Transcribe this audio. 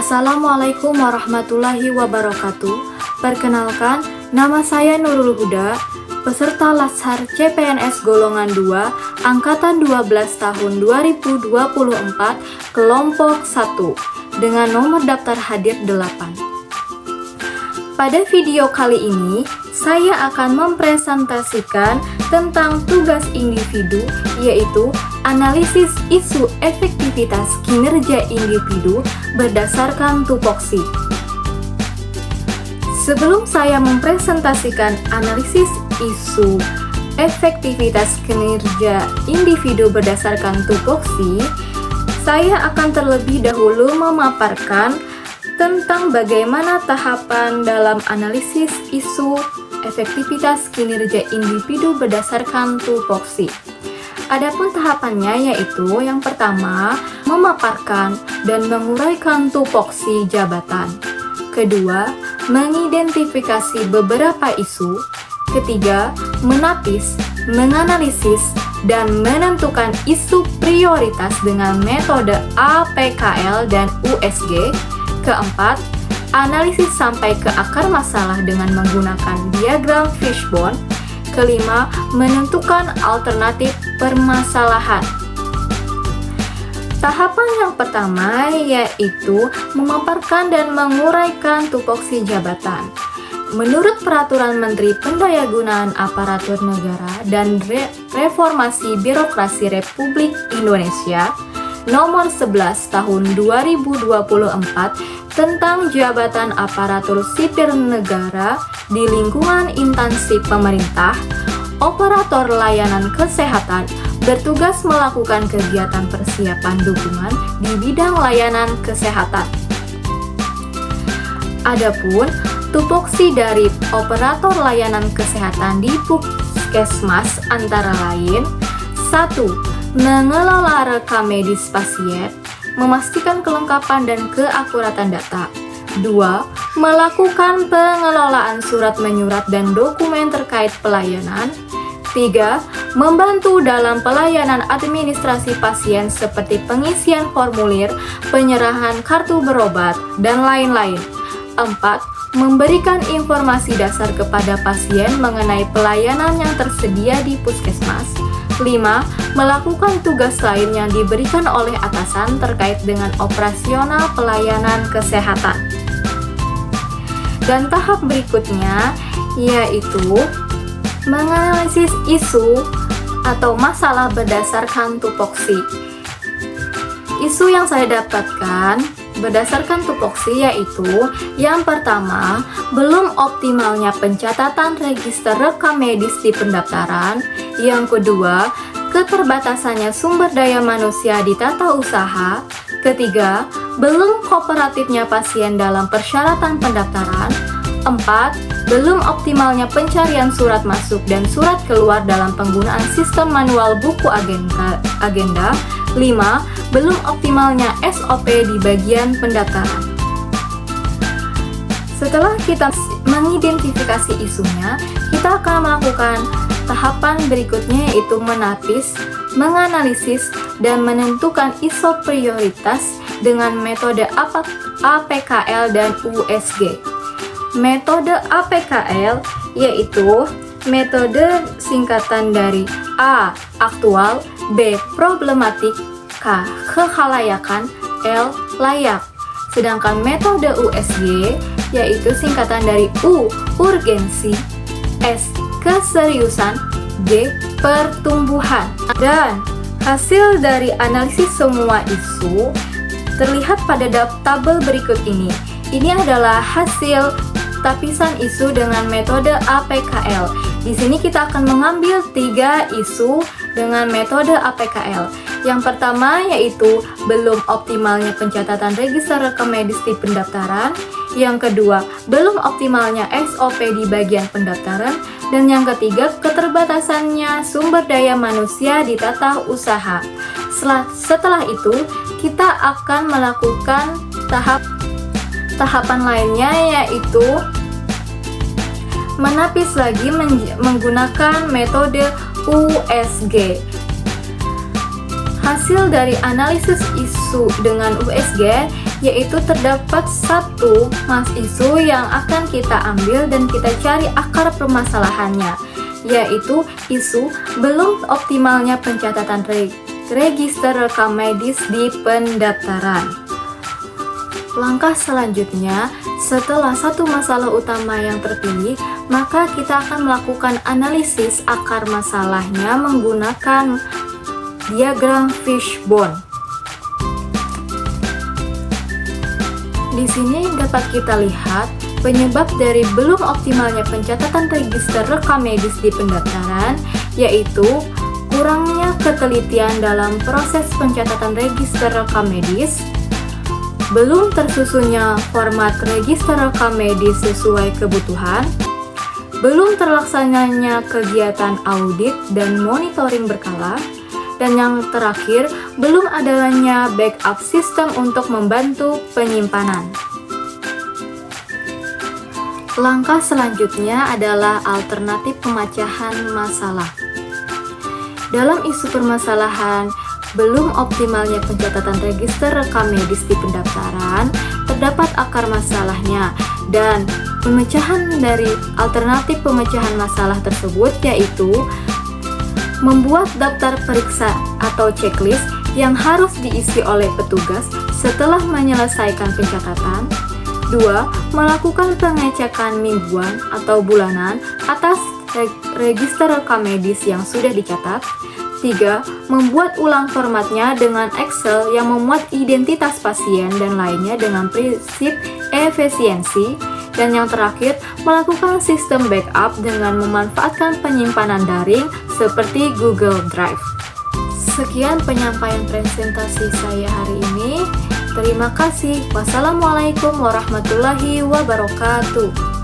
Assalamualaikum warahmatullahi wabarakatuh. Perkenalkan, nama saya Nurul Huda, peserta Laskar CPNS Golongan 2, Angkatan 12 tahun 2024, kelompok 1, dengan nomor daftar hadir 8. Pada video kali ini, saya akan mempresentasikan tentang tugas individu, yaitu analisis isu efektivitas kinerja individu berdasarkan tupoksi. Sebelum saya mempresentasikan analisis isu efektivitas kinerja individu berdasarkan tupoksi, saya akan terlebih dahulu memaparkan tentang bagaimana tahapan dalam analisis isu efektivitas kinerja individu berdasarkan tupoksi. Adapun tahapannya yaitu yang pertama, memaparkan dan menguraikan tupoksi jabatan. Kedua, mengidentifikasi beberapa isu. Ketiga, menapis, menganalisis, dan menentukan isu prioritas dengan metode APKL dan USG. Keempat, analisis sampai ke akar masalah dengan menggunakan diagram fishbone. Kelima, menentukan alternatif permasalahan. Tahapan yang pertama yaitu memaparkan dan menguraikan tupoksi jabatan. Menurut Peraturan Menteri Pendayagunaan Aparatur Negara dan Reformasi Birokrasi Republik Indonesia Nomor 11 Tahun 2024 tentang jabatan aparatur sipil negara di lingkungan instansi pemerintah, operator layanan kesehatan bertugas melakukan kegiatan persiapan dukungan di bidang layanan kesehatan. Adapun tupoksi dari operator layanan kesehatan di puskesmas antara lain: 1. Mengelola rekam medis pasien, memastikan kelengkapan dan keakuratan data. 2. Melakukan pengelolaan surat menyurat dan dokumen terkait pelayanan. 3. Membantu dalam pelayanan administrasi pasien seperti pengisian formulir, penyerahan kartu berobat, dan lain-lain. 4. Memberikan informasi dasar kepada pasien mengenai pelayanan yang tersedia di puskesmas. 5. Melakukan tugas lain yang diberikan oleh atasan terkait dengan operasional pelayanan kesehatan. Dan tahap berikutnya yaitu menganalisis isu atau masalah berdasarkan tupoksi. Isu yang saya dapatkan berdasarkan tupoksi yaitu yang pertama, belum optimalnya pencatatan register rekam medis di pendaftaran. Yang kedua, keterbatasannya sumber daya manusia di tata usaha. Ketiga, belum kooperatifnya pasien dalam persyaratan pendaftaran. 4. Belum optimalnya pencarian surat masuk dan surat keluar dalam penggunaan sistem manual buku agenda. 5. Belum optimalnya SOP di bagian pendaftaran. Setelah kita mengidentifikasi isunya, kita akan melakukan tahapan berikutnya yaitu menapis, menganalisis, dan menentukan isu prioritas dengan metode APKL dan USG. Metode APKL yaitu metode singkatan dari A. Aktual, B. Problematik, K. Kekhalayakan, L. Layak. Sedangkan metode USG yaitu singkatan dari U. Urgensi, S. Keseriusan, G. Pertumbuhan. Dan hasil dari analisis semua isu terlihat pada tabel berikut ini. Ini adalah hasil tapisan isu dengan metode APKL. Di sini kita akan mengambil 3 isu dengan metode APKL. Yang pertama yaitu belum optimalnya pencatatan register rekam medis di pendaftaran. Yang kedua, belum optimalnya SOP di bagian pendaftaran. Dan yang ketiga, keterbatasannya sumber daya manusia di tata usaha. Setelah itu, kita akan melakukan tahapan lainnya yaitu menapis lagi menggunakan metode USG. Hasil dari analisis isu dengan USG yaitu terdapat satu isu yang akan kita ambil dan kita cari akar permasalahannya, yaitu isu belum optimalnya pencatatan register rekam medis di pendaftaran. Langkah selanjutnya, setelah satu masalah utama yang terpilih, maka kita akan melakukan analisis akar masalahnya menggunakan diagram fishbone. Di sini dapat kita lihat penyebab dari belum optimalnya pencatatan register rekam medis di pendaftaran, yaitu kurangnya ketelitian dalam proses pencatatan register rekam medis, belum tersusunnya format register rekam medis sesuai kebutuhan, belum terlaksananya kegiatan audit dan monitoring berkala, dan yang terakhir, belum adanya backup sistem untuk membantu penyimpanan. Langkah selanjutnya adalah alternatif pemecahan masalah. Dalam isu permasalahan belum optimalnya pencatatan register rekam medis di pendaftaran, terdapat akar masalahnya, dan pemecahan dari alternatif pemecahan masalah tersebut yaitu membuat daftar periksa atau checklist yang harus diisi oleh petugas setelah menyelesaikan pencatatan. 2. Melakukan pengecekan mingguan atau bulanan atas register rekam medis yang sudah dicatat. 3. Membuat ulang formatnya dengan Excel yang memuat identitas pasien dan lainnya dengan prinsip efisiensi. Dan yang terakhir, melakukan sistem backup dengan memanfaatkan penyimpanan daring seperti Google Drive. Sekian penyampaian presentasi saya hari ini. Terima kasih. Wassalamualaikum warahmatullahi wabarakatuh.